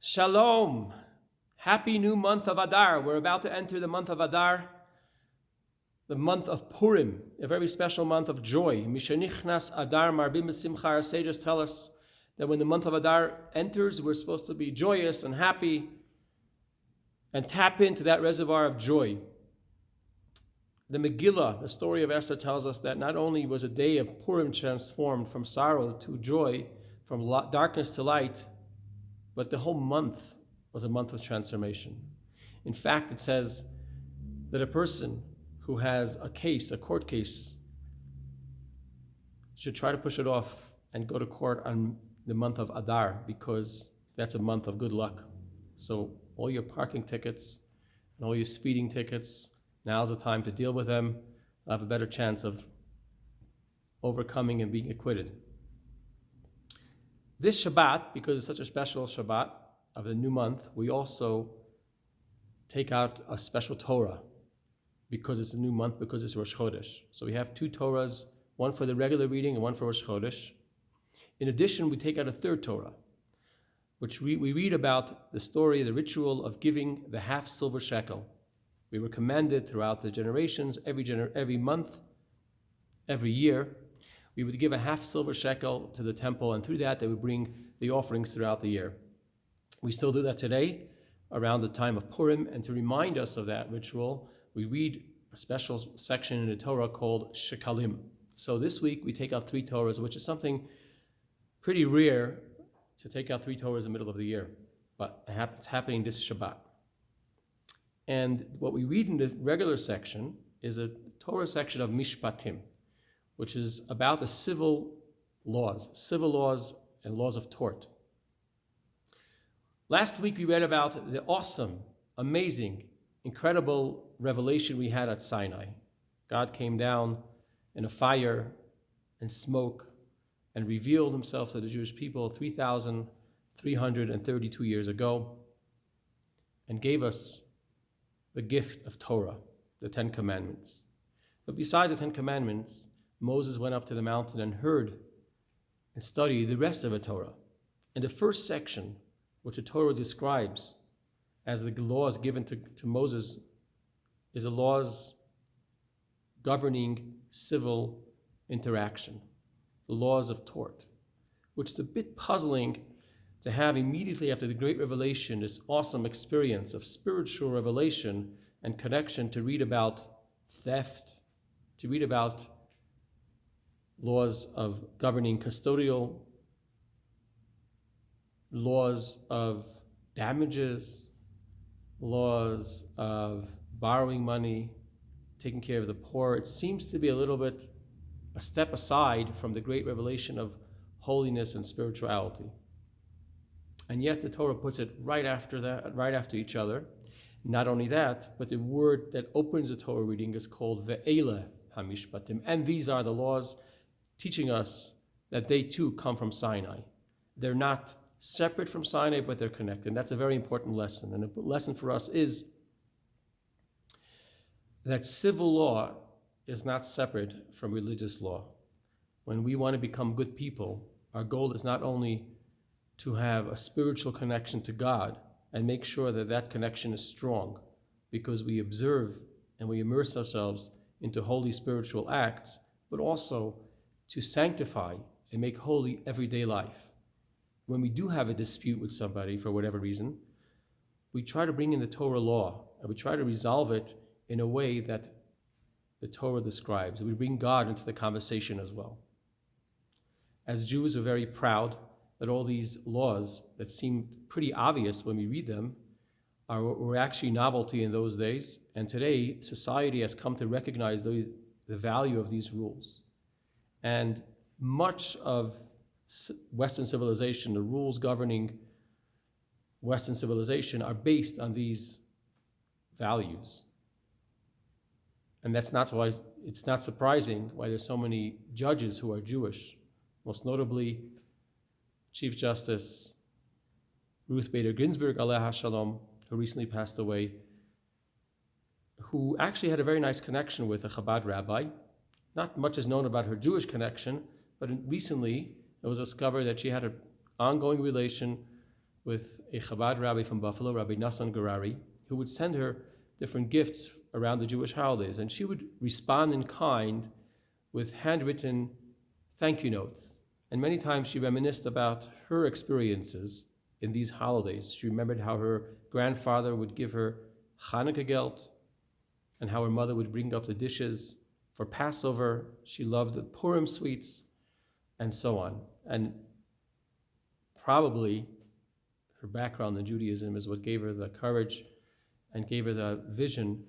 Shalom. Happy new month of Adar. We're about to enter the month of Adar, the month of Purim, a very special month of joy. Mishenichnas Adar marbim b'simcha. Our sages tell us that when the month of Adar enters, we're supposed to be joyous and happy and tap into that reservoir of joy. The Megillah, the story of Esther, tells us that not only was a day of Purim transformed from sorrow to joy, from darkness to light, but the whole month was a month of transformation. In fact, it says that a person who has a court case, should try to push it off and go to court on the month of Adar, because that's a month of good luck. So all your parking tickets and all your speeding tickets, now's the time to deal with them. You'll have a better chance of overcoming and being acquitted. This Shabbat, because it's such a special Shabbat of the new month, we also take out a special Torah because it's a new month, because it's Rosh Chodesh. So we have two Torahs, one for the regular reading and one for Rosh Chodesh. In addition, we take out a third Torah, which we read about the story, the ritual of giving the half silver shekel. We were commanded throughout the generations, every month, every year, we would give a half silver shekel to the temple, and through that they would bring the offerings throughout the year. We still do that today around the time of Purim, and to remind us of that ritual, we read a special section in the Torah called Shekalim. So this week we take out three Torahs, which is something pretty rare to take out three Torahs in the middle of the year, but it's happening this Shabbat. And what we read in the regular section is a Torah section of Mishpatim, which is about the civil laws and laws of tort. Last week we read about the awesome, amazing, incredible revelation we had at Sinai. God came down in a fire and smoke and revealed himself to the Jewish people 3,332 years ago and gave us the gift of Torah, the Ten Commandments. But besides the Ten Commandments, Moses went up to the mountain and heard and studied the rest of the Torah. And the first section, which the Torah describes as the laws given to Moses, is the laws governing civil interaction, the laws of tort, which is a bit puzzling to have immediately after the great revelation, this awesome experience of spiritual revelation and connection, to read about theft, to read about laws of governing custodial, laws of damages, laws of borrowing money, taking care of the poor. It seems to be a little bit a step aside from the great revelation of holiness and spirituality. And yet the Torah puts it right after each other. Not only that, but the word that opens the Torah reading is called Ve'ele HaMishpatim. And these are the laws, teaching us that they too come from Sinai. They're not separate from Sinai, but they're connected. And that's a very important lesson. And the lesson for us is that civil law is not separate from religious law. When we want to become good people, our goal is not only to have a spiritual connection to God and make sure that that connection is strong, because we observe and we immerse ourselves into holy spiritual acts, but also to sanctify and make holy everyday life. When we do have a dispute with somebody for whatever reason, we try to bring in the Torah law and we try to resolve it in a way that the Torah describes. We bring God into the conversation as well. As Jews, we're very proud that all these laws that seem pretty obvious when we read them were actually novelty in those days. And today, society has come to recognize the value of these rules. And much of Western civilization, the rules governing Western civilization, are based on these values. And that's not why it's not surprising why there's so many judges who are Jewish. Most notably, Chief Justice Ruth Bader Ginsburg, Alaiha Shalom, who recently passed away, who actually had a very nice connection with a Chabad rabbi. Not much is known about her Jewish connection, but recently it was discovered that she had an ongoing relation with a Chabad rabbi from Buffalo, Rabbi Nassan Garari, who would send her different gifts around the Jewish holidays. And she would respond in kind with handwritten thank you notes. And many times she reminisced about her experiences in these holidays. She remembered how her grandfather would give her Hanukkah gelt and how her mother would bring up the dishes for Passover. She loved the Purim sweets and so on. And probably her background in Judaism is what gave her the courage and gave her the vision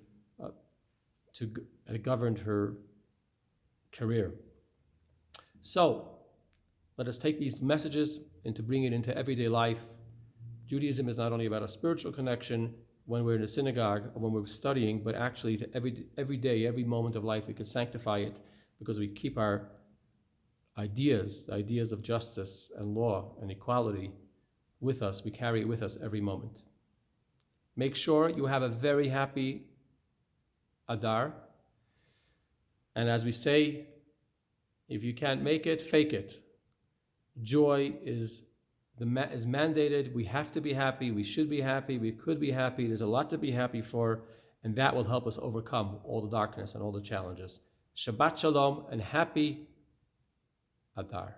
that governed her career. So, let us take these messages and to bring it into everyday life. Judaism is not only about a spiritual connection when we're in a synagogue or when we're studying, but actually to every day, every moment of life, we can sanctify it because we keep our ideas, the ideas of justice and law and equality with us. We carry it with us every moment. Make sure you have a very happy Adar. And as we say, if you can't make it, fake it. Joy is mandated. We have to be happy. We should be happy. We could be happy. There's a lot to be happy for, and that will help us overcome all the darkness and all the challenges. Shabbat Shalom and happy Adar.